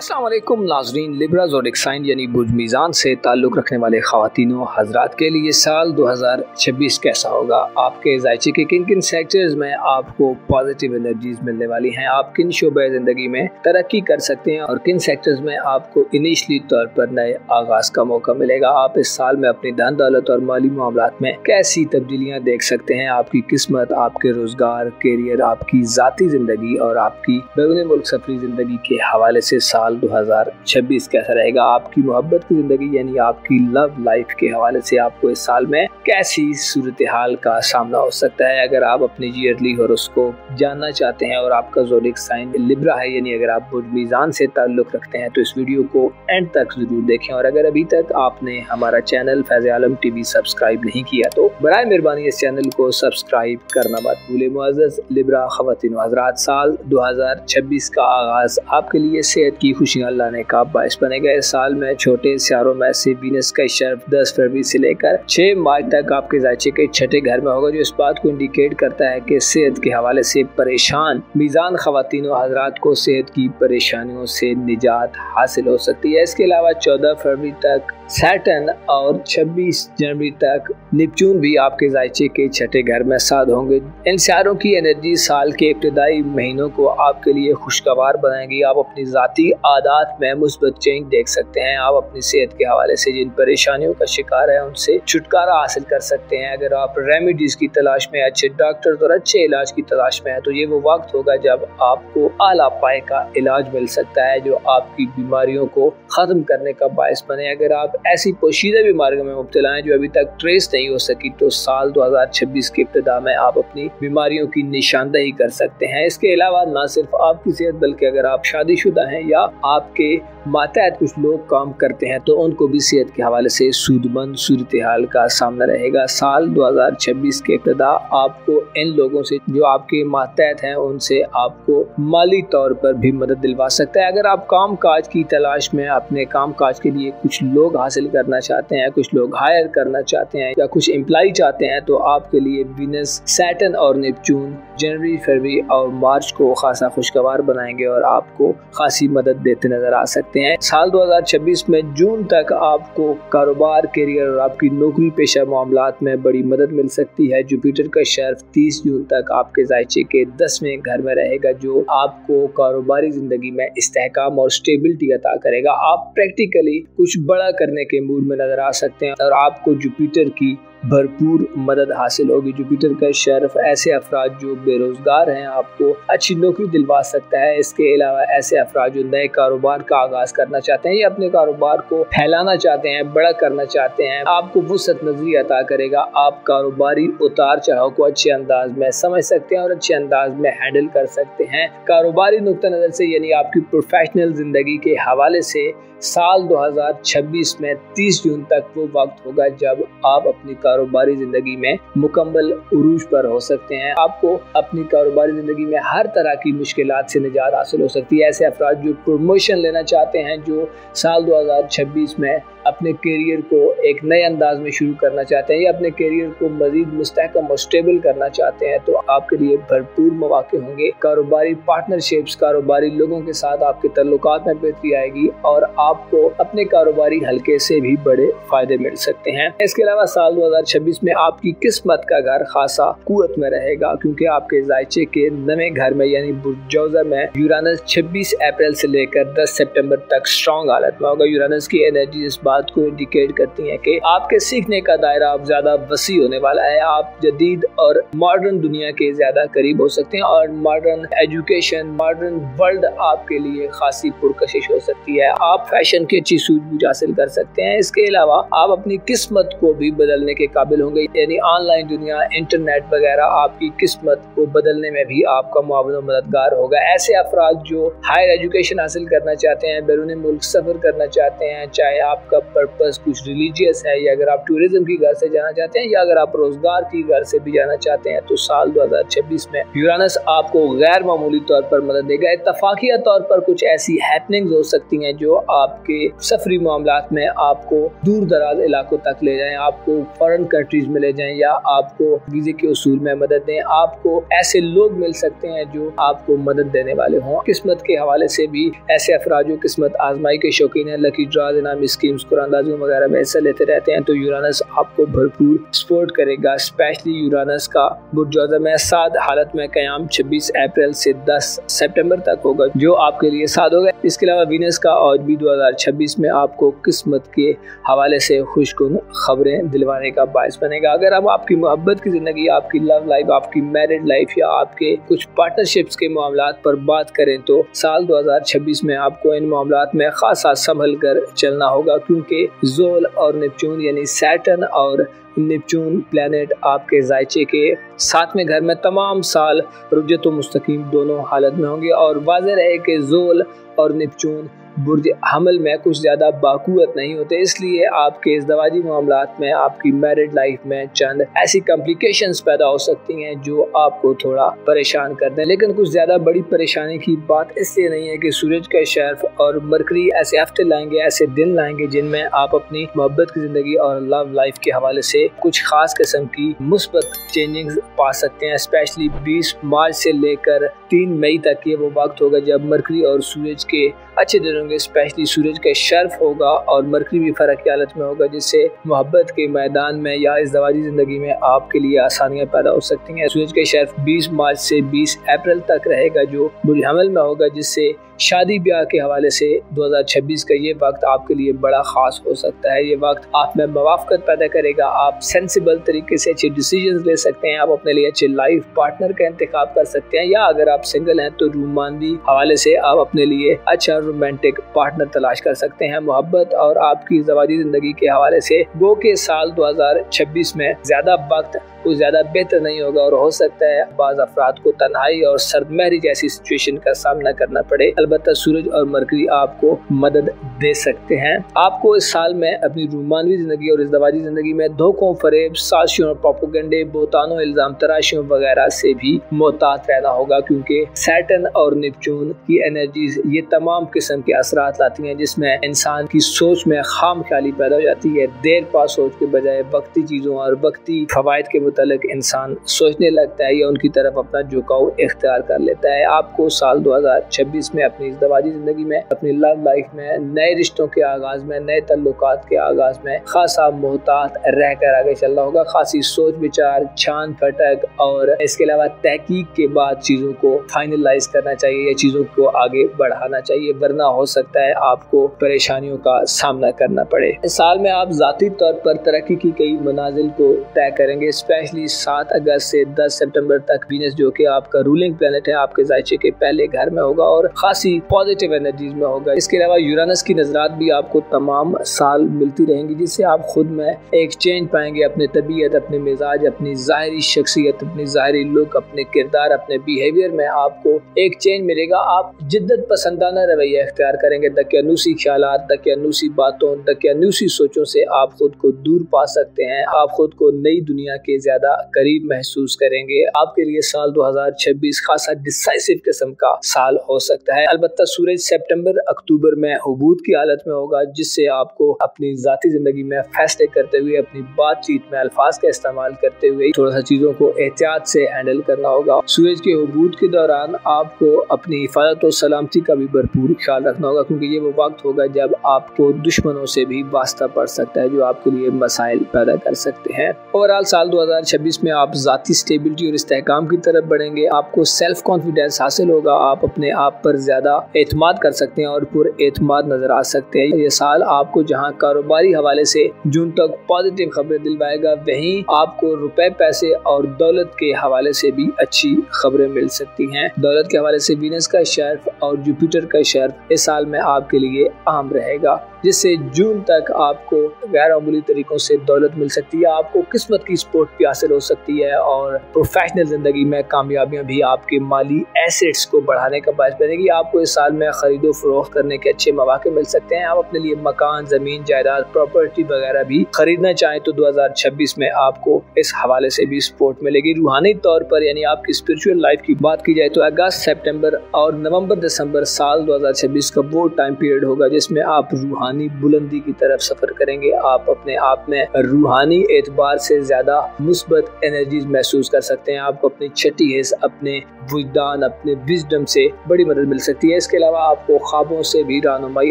अस्सलाम वालेकुम नाज़रीन। लिब्रा ज़ोडिक साइन यानी बुर्ज मीज़ान से ताल्लुक़ रखने वाले ख़वातीनों हज़रात के लिए साल 2026 कैसा होगा। आपके ज़ायचे के किन किन सेक्टर्स में आपको पॉजिटिव एनर्जीज मिलने वाली हैं, आप किन शोबे ज़िंदगी में तरक्की कर सकते हैं और किन सेक्टर्स में आपको इनिशली तौर पर नए आगाज़ का मौका मिलेगा। आप इस साल में अपनी धन दौलत और माली मामलात में कैसी तब्दीलियाँ देख सकते हैं। आपकी किस्मत, आपके रोज़गार, कैरियर, आपकी ज़ाती ज़िंदगी और आपकी बैरून मुल्क सफरी ज़िंदगी के हवाले से साल 2026 कैसा रहेगा। आपकी मोहब्बत की ज़िंदगी यानी आपकी लव लाइफ के हवाले से आपको इस साल में कैसी सूरत हाल का सामना हो सकता है। अगर आप अपनी ईयरली हॉरोस्कोप जानना चाहते हैं और आपका ज़ोडिक साइन लिब्रा है यानी अगर आप बुर्ज मीज़ान से ताल्लुक़ रखते हैं तो इस वीडियो को एंड तक ज़रूर देखें। और अगर अभी तक आपने हमारा चैनल फैज़ आलम टीवी सब्सक्राइब नहीं किया तो बराए मेहरबानी इस चैनल को सब्सक्राइब करना मत भूलें। मुअज़्ज़ज़ लिब्रा ख़वातीन हज़रात, साल 2026 का आगाज़ आपके लिए सेहत की खुशियाँ लाने का बायस बनेगा। इस साल में छोटे सियारों में से वीनस का शर्फ 10 फरवरी से लेकर 6 मार्च तक आपके ज़ायचे के छठे घर में होगा, जो इस बात को इंडिकेट करता है कि सेहत के हवाले से परेशान मीज़ान ख़वातीनों हज़रात को सेहत की परेशानियों से निजात हासिल हो सकती है। इसके अलावा 14 फरवरी तक सैटर्न और 26 जनवरी तक नेपच्यून भी आपके ज़ायचे के छठे घर में साथ होंगे। इन सियारों की एनर्जी साल के इब्तिदाई महीनों को आपके लिए खुशगवार बनाएगी। आप अपनी ज़ाती आदात में मुस्बत चेंज देख सकते हैं। आप अपनी सेहत के हवाले से जिन परेशानियों का शिकार है उनसे छुटकारा हासिल कर सकते हैं। अगर आप रेमेडीज़ की तलाश में, अच्छे डॉक्टर्स और अच्छे इलाज की तलाश में है तो ये वो वक्त होगा जब आपको आला पाए का इलाज मिल सकता है जो आपकी बीमारियों को ख़त्म करने का बायस बने। अगर आप ऐसी पोशीदा बीमारियों में मुब्तला हैं जो अभी तक ट्रेस नहीं हो सकी तो साल 2026 के इब्तिदा में आप अपनी बीमारियों की निशानदही कर सकते हैं। इसके अलावा न सिर्फ आपकी सेहत बल्कि अगर आप शादीशुदा हैं या आपके मातहत कुछ लोग काम करते हैं तो उनको भी सेहत के हवाले से सूदमंद सूरत हाल का सामना रहेगा। साल 2026 के इब्तिदा आपको इन लोगों से जो आपके मातहत हैं उनसे आपको माली तौर पर भी मदद दिलवा सकता है। अगर आप काम काज की तलाश में अपने काम काज के लिए कुछ लोग हासिल करना चाहते हैं, कुछ लोग हायर करना चाहते हैं या कुछ एम्प्लॉय चाहते हैं तो आपके लिए वीनस, सैटर्न और नेपच्यून जनवरी, फरवरी और मार्च को खासा खुशगवार बनाएंगे और आपको खासी मदद देते नजर आ सकते हैं। साल 2026 में जून तक आपको कारोबार, कैरियर और आपकी नौकरी पेशा मामलात में बड़ी मदद मिल सकती है। जुपिटर का शर्फ 30 जून तक आपके ज़ायचे के 10वें घर में रहेगा जो आपको कारोबारी जिंदगी में इस्तेहकाम और स्टेबिलिटी अता करेगा। आप प्रैक्टिकली कुछ बड़ा करने के मूड में नजर आ सकते हैं और आपको जुपिटर की भरपूर मदद हासिल होगी। जुपिटर का शर्फ ऐसे अफराद जो बेरोजगार हैं आपको अच्छी नौकरी दिलवा सकता है। इसके अलावा ऐसे अफराद जो नए कारोबार का आगाज करना चाहते हैं या अपने कारोबार को फैलाना चाहते हैं, बड़ा करना चाहते हैं, आपको वुसअत नजरी अता करेगा। आप कारोबारी उतार चढ़ाव को अच्छे अंदाज में समझ सकते हैं और अच्छे अंदाज में हैंडल कर सकते हैं। कारोबारी नुक्ता नजर से यानी आपकी प्रोफेशनल जिंदगी के हवाले से साल 2026 में 30 जून तक वो वक्त होगा जब आप अपनी कारोबारी जिंदगी में मुकम्मल उरूज पर हो सकते हैं। आपको अपनी कारोबारी जिंदगी में हर तरह की मुश्किलात से निजात हासिल हो सकती है। ऐसे अफराद जो प्रमोशन लेना चाहते हैं, जो साल 2026 में अपने कैरियर को एक नए अंदाज में शुरू करना चाहते हैं या अपने कैरियर को मजीद मुस्तहकम और स्टेबल करना चाहते हैं तो आपके लिए भरपूर मौके होंगे। कारोबारी पार्टनरशिप्स, कारोबारी लोगों के साथ आपके तल्लुकात में बेहतरी आएगी और आपको अपने कारोबारी हल्के से भी बड़े फायदे मिल सकते हैं। इसके अलावा साल 2026 में आपकी किस्मत का घर खासा कुव्वत में रहेगा क्योंकि आपके ज़ायचे के 9वें घर में यानी बुर्ज में यूरानस 26 अप्रैल से लेकर 10 सितंबर तक स्ट्रॉन्ग हालत में होगा। यूरानस की एनर्जी इस बात को इंडिकेट करती है कि आपके सीखने का दायरा अब ज्यादा वसी होने वाला है। आप जदीद और मॉडर्न दुनिया के ज्यादा करीब हो सकते हैं और मॉडर्न एजुकेशन, मॉडर्न वर्ल्ड आपके लिए खासी पुरकशिश हो सकती है। आप फैशन की अच्छी सूझबूझ हासिल कर सकते हैं। इसके अलावा आप अपनी किस्मत को भी बदलने के काबिल होंगे यानी ऑनलाइन दुनिया, इंटरनेट वगैरह आपकी किस्मत को बदलने में भी आपका मुआवन और मददगार होगा। ऐसे अफराद जो हायर एजुकेशन हासिल करना चाहते हैं, बैरून मुल्क सफर करना चाहते हैं, चाहे आपका पर्पस, कुछ रिलीजियस है, या अगर आप टूरिज्म की घर से जाना चाहते हैं, या अगर आप रोजगार की घर से भी जाना चाहते हैं, तो साल 2026 में यूरानस आपको गैर मामूली तौर पर मदद देगा। इत्तफाकिया तौर पर कुछ ऐसी हैपनिंग्स हो सकती हैं जो आपके सफरी मामलात में आपको दूर दराज इलाकों तक ले जाएं, आपको फॉरेन कंट्रीज में ले जाएं, या आपको वीजे के उसूल में मदद दें। आपको ऐसे लोग मिल सकते हैं जो आपको मदद देने वाले हों। किस्मत के हवाले से भी ऐसे अफराद जो किस्मत आजमाई के शौकीन है, लकी ड्राज, इनामी स्कीम्स, कुरानदाजियों वगैरह में हिस्सा लेते रहते हैं, तो यूरानस आपको भरपूर सपोर्ट करेगा। स्पेशली यूरानस का बुर्ज में साद हालत में कयाम 26 अप्रैल से 10 सितंबर तक होगा, जो आपके लिए साद होगा। इसके अलावा वीनस का आज भी 2026 में आपको किस्मत के हवाले से खुशकुन खबरें दिलवाने का बायस बनेगा। अगर अब आपकी मोहब्बत की जिंदगी, आपकी लव लाइफ, आपकी मैरिड लाइफ, या आपके कुछ पार्टनरशिप्स के मामलात पर बात करें, तो साल 2026 में आपको इन मामलात में खासा संभल कर चलना होगा, क्योंकि जोल और नेपच्यून यानी सैटर्न और नेपच्यून प्लैनेट आपके जायचे के 7वें घर में तमाम साल रुजत व मुस्तकीम दोनों हालत में होंगे। और वाज़ेह है कि जोल और नेपच्यून बुर्ज हमल में कुछ ज़्यादा बाकुवत नहीं होते, इसलिए आपके इज़दवाजी मामलात में, आपकी मैरिड लाइफ में चंद ऐसी कॉम्प्लिकेशंस पैदा हो सकती हैं जो आपको थोड़ा परेशान कर दें। लेकिन कुछ ज़्यादा बड़ी परेशानी की बात इसलिए नहीं है कि सूरज का शर्फ और मरकरी ऐसे हफ्ते लाएंगे, ऐसे दिन लाएंगे जिनमें आप अपनी मोहब्बत की ज़िंदगी और लव लाइफ के हवाले से कुछ ख़ास किस्म की मुस्बत चेंजिंग्स पा सकते हैं। स्पेशली 20 मार्च से लेकर 3 मई तक ये वो वक्त होगा जब मरकरी और सूरज के अच्छे दिन होंगे। स्पेशली सूरज का शर्फ होगा और मरकरी भी फर्क की हालत में होगा, जिससे मोहब्बत के मैदान में या इज़दवाजी ज़िंदगी में आपके लिए आसानियाँ पैदा हो सकती हैं। सूरज का शर्फ 20 मार्च से 20 अप्रैल तक रहेगा, जो बुर्ज हमल में होगा, जिससे शादी ब्याह के हवाले से 2026 का ये वक्त आपके लिए बड़ा ख़ास हो सकता है। ये वक्त आप में मवाफ़क़त पैदा करेगा, आप सेंसिबल तरीके से अच्छे डिसीजंस ले सकते हैं, आप अपने लिए अच्छे लाइफ पार्टनर का इंतखाब कर सकते हैं, या अगर आप सिंगल हैं तो रोमांसी हवाले से आप अपने लिए अच्छा रोमांटिक पार्टनर तलाश कर सकते हैं। मोहब्बत और आपकी ज़वाजी ज़िंदगी के हवाले से गो के साल 2026 में ज़्यादा वक्त कुछ ज़्यादा बेहतर नहीं होगा, और हो सकता है बाज़ अफराद को तन्हाई और सर्दमहरी जैसी सिचुएशन का सामना करना पड़े। अलबत्ता सूरज और मरकरी आपको मदद दे सकते हैं। आपको इस साल में अपनी रोमानवी ज़िंदगी और इज़दवाजी ज़िंदगी में धोखों, फरेब, साजिशों, प्रोपेगेंडे, बोतानों, इल्ज़ाम तराशियों वगैरह से भी मोहतात रहना होगा, क्योंकि सैटर्न और नेपच्यून की एनर्जीज ये तमाम किस्म के असरात लाती हैं, जिसमें इंसान की सोच में खाम ख्याली पैदा हो जाती है। देर पा सोच के बजाय वक्ती चीज़ों और वक्ती फवायद के मुतालिक इंसान सोचने लगता है या उनकी तरफ अपना झुकाव इख्तियार कर लेता है। आपको साल 2026 में अपनी इज़दवाजी ज़िंदगी में, अपनी लव लाइफ में, नए रिश्तों के आगाज़ में, नए तल्लुकात के आगाज़ में खासा मोहतात रहकर आगे चलना होगा। खासी सोच विचार, छान फटक और इसके अलावा तहकीक के बाद चीज़ों को फाइनलाइज करना चाहिए या चीज़ों को आगे बढ़ाना चाहिए, वरना हो सकता है आपको परेशानियों का सामना करना पड़े। इस साल में आप ज़ाती तौर पर तरक्की की कई मनाजिल को तय करेंगे। स्पेशली 7 अगस्त से 10 सितंबर तक वीनस, जो कि आपका रूलिंग प्लैनेट है, आपके जायचे के पहले घर में होगा और खासी पॉजिटिव एनर्जीज में होगा। इसके अलावा यूरानस की नजरात भी आपको तमाम साल मिलती रहेंगी, जिससे आप खुद में एक चेंज पाएंगे। अपने तबीयत, अपने मिजाज, अपनी ज़ाहिरी शख्सियत, अपनी ज़ाहिरी लुक, अपने किरदार, अपने बिहेवियर में आपको एक चेंज मिलेगा। आप जिद्दत पसंदाना रवैया इख्तियार करेंगे। दकियानूसी ख्यालात, दकियानूसी बातों, दकियानूसी सोचों से आप खुद को दूर पा सकते हैं। आप खुद को नई दुनिया के ज्यादा करीब महसूस करेंगे। आपके लिए साल 2026 खासा डिसाइसिव किस्म का साल हो सकता है। अलबत्ता सूरज सितंबर अक्टूबर में हुबूत की हालत में होगा, जिससे आपको अपनी जाती जिंदगी में फैसले करते हुए, अपनी बातचीत में अल्फाज का इस्तेमाल करते हुए थोड़ा सा चीजों को एहतियात से हैंडल करना होगा। सूरज के हुबूत के दौरान आपको अपनी हिफाजत और सलामती का भी भरपूर ख्याल रखना होगा, क्योंकि ये वो वक्त होगा जब आपको दुश्मनों से भी वास्ता पड़ सकता है, जो आपके लिए मसाइल पैदा कर सकते हैं। ओवरऑल साल 2026 में आप जाती स्टेबिलिटी और इस्तेहकाम की तरफ बढ़ेंगे। आपको सेल्फ कॉन्फिडेंस हासिल होगा, आप अपने आप पर ज्यादा एतमाद कर सकते हैं और पुरएतमाद नजर आ सकते हैं। ये साल आपको जहां कारोबारी हवाले से जून तक पॉजिटिव खबरें दिलवाएगा, वहीं आपको रुपए, पैसे और दौलत के हवाले से भी अच्छी खबरें मिल सकती हैं। दौलत के हवाले से वीनस का शर्फ और जुपिटर का शर्फ इस साल में आपके लिए अहम रहेगा, जिससे जून तक आपको गैर मामूली तरीकों से दौलत मिल सकती है। आपको किस्मत की सपोर्ट भी हासिल हो सकती है और प्रोफेशनल ज़िंदगी में कामयाबियाँ भी आपके माली एसेट्स को बढ़ाने का बायस बनेगी। आपको इस साल में खरीदो फरोख्त करने के अच्छे मौके मिल सकते हैं। आप अपने लिए मकान, ज़मीन, जायदाद, प्रॉपर्टी वगैरह भी खरीदना चाहें तो 2026 में आपको इस हवाले से भी सपोर्ट मिलेगी। रूहानी तौर पर यानी आपकी स्पिरिचुअल लाइफ की बात की जाए तो अगस्त, सितंबर और नवंबर, दिसंबर साल 2026 का वो टाइम पीरियड होगा जिसमें आप रूहानी बुलंदी की तरफ सफर करेंगे। आप अपने आप में रूहानी एतबार से ज्यादा मुस्बत एनर्जीज महसूस कर सकते हैं। आपको अपनी छठी हिस्स, अपने विजदान, अपने विजडम से बड़ी मदद मिल सकती है। इसके अलावा आपको ख्वाबों से भी रहनुमाई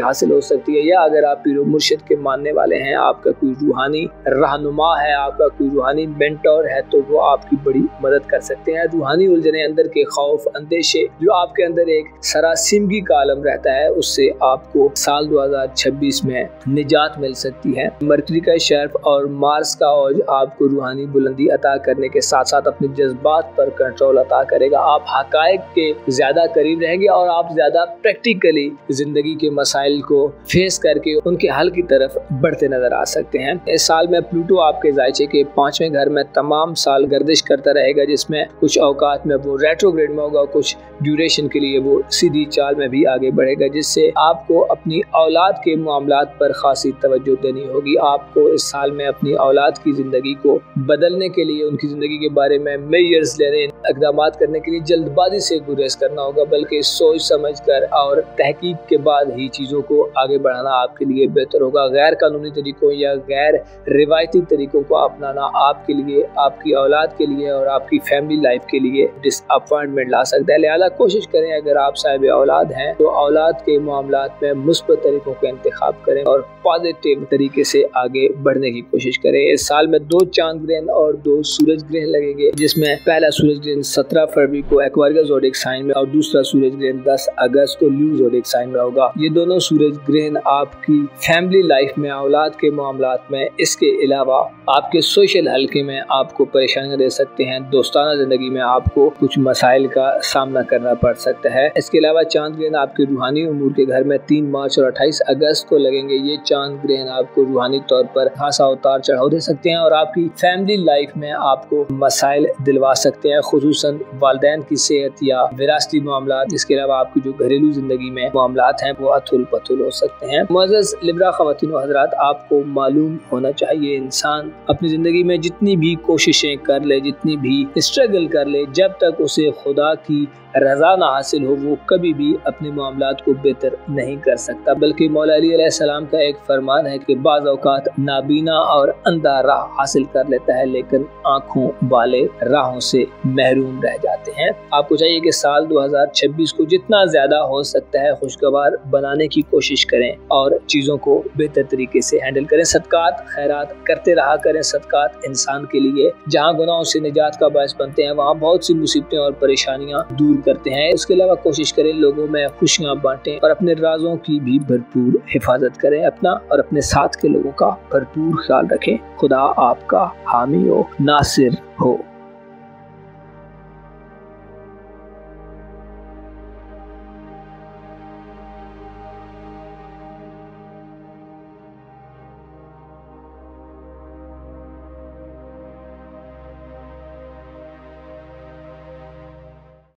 हासिल हो सकती है, या अगर आप पीरो मुर्शिद के मानने वाले हैं, आपका कोई रूहानी रहनुमा है, आपका कोई रूहानी मेंटोर है, तो वो आपकी बड़ी मदद कर सकते हैं। रूहानी उलझने, अंदर के खौफ, अंदेशे जो आपके अंदर एक सरासिमगी का आलम रहता है, उससे आपको साल 2026 में निजात मिल सकती है। मरकरी का शर्फ और मार्स का औज आपको रूहानी बुलंदी अता करने के साथ साथ अपने जज्बात पर कंट्रोल अता करेगा। आप हकायक के ज्यादा करीब रहेंगे और आप ज्यादा प्रैक्टिकली जिंदगी के मसाइल को फेस करके उनके हल की तरफ बढ़ते नजर आ सकते हैं। इस साल में प्लूटो आपके जायचे के 5वें घर में तमाम साल गर्दिश करता रहेगा, जिसमें कुछ औकात में वो रेट्रोग्रेड में होगा, कुछ ड्यूरेशन के लिए वो सीधी चाल में भी आगे बढ़ेगा, जिससे आपको अपनी औलाद के मामलात पर खासी तवज्जो देनी होगी। आपको इस साल में अपनी औलाद की जिंदगी को बदलने के लिए, उनकी जिंदगी के बारे में मेजर्स लेने, इक़दाम करने के लिए जल्दबाजी से गुरेज करना होगा, बल्कि सोच समझ कर और तहकीक के बाद ही चीज़ों को आगे बढ़ाना आपके लिए बेहतर होगा। गैर कानूनी तरीकों या गैर रिवायती तरीकों को अपनाना आपके लिए, आपकी औलाद के लिए और आपकी फैमिली लाइफ के लिए डिसअपॉइंटमेंट ला सकता है। लिहाजा कोशिश करें, अगर आप साहिब औलाद हैं तो औलाद के मामलात में मुस्बत तरीकों का इंतखाब करें और पॉजिटिव तरीके से आगे बढ़ने की कोशिश करें। इस साल में 2 चांद ग्रहण और 2 सूरज ग्रहण लगेंगे, जिसमें पहला सूरज ग्रहण 17 फरवरी को एक्वारियस ज़ोडिएक साइन में और दूसरा सूरज ग्रहण 10 अगस्त को ल्यू ज़ोडिएक साइन में होगा। ये दोनों सूरज ग्रहण आपकी फैमिली लाइफ में, औलाद के मामलात में, इसके अलावा आपके सोशल हल्के में आपको परेशानियां दे सकते हैं। दोस्ताना जिंदगी में आपको कुछ मसाइल का सामना करना पड़ सकता है। इसके अलावा चांद ग्रहण आपके रूहानी उमूर के घर में 3 मार्च और 28 अगस्त को लगेंगे। ये चांद ग्रहण आपको रूहानी तौर पर खासा उतार चढ़ाव दे सकते हैं और आपकी फैमिली लाइफ में आपको मसाइल दिलवा सकते हैं, खुसूसन वालिदैन की सेहत या विरासती मामलात। इसके अलावा आपकी जो घरेलू जिंदगी में मामलात हैं वो अथुल पथुल हो सकते हैं। मुअज़्ज़ज़ लिब्रा ख़वातीन व हज़रात, आपको मालूम होना चाहिए, इंसान अपनी जिंदगी में जितनी भी कोशिशें कर ले, जितनी भी स्ट्रगल कर ले, जब तक उसे खुदा की रजा ना हासिल हो, वो कभी भी अपने मामलात को बेहतर नहीं कर सकता। बल्कि मौला अली अलैहिस्सलाम का एक फरमान है कि बाज़ औक़ात नाबीना और अंधा राह हासिल कर लेता है, लेकिन आँखों वाले राहों से महरूम रह जाते हैं। आपको चाहिए कि साल 2026 को जितना ज्यादा हो सकता है खुशगवार बनाने की कोशिश करें और चीज़ों को बेहतर तरीके से हैंडल करें। सदकात खैरात करते रहा करें। सदकात इंसान के लिए जहाँ गुनाहों से निजात का बायस बनते हैं, वहाँ बहुत सी मुसीबतें और परेशानियाँ दूर करते हैं। इसके अलावा कोशिश करें लोगों में खुशियाँ बांटें और अपने राजों की भी भरपूर हिफाजत करें। अपना और अपने साथ के लोगों का भरपूर ख्याल रखें। खुदा आपका हामी हो, नासिर हो।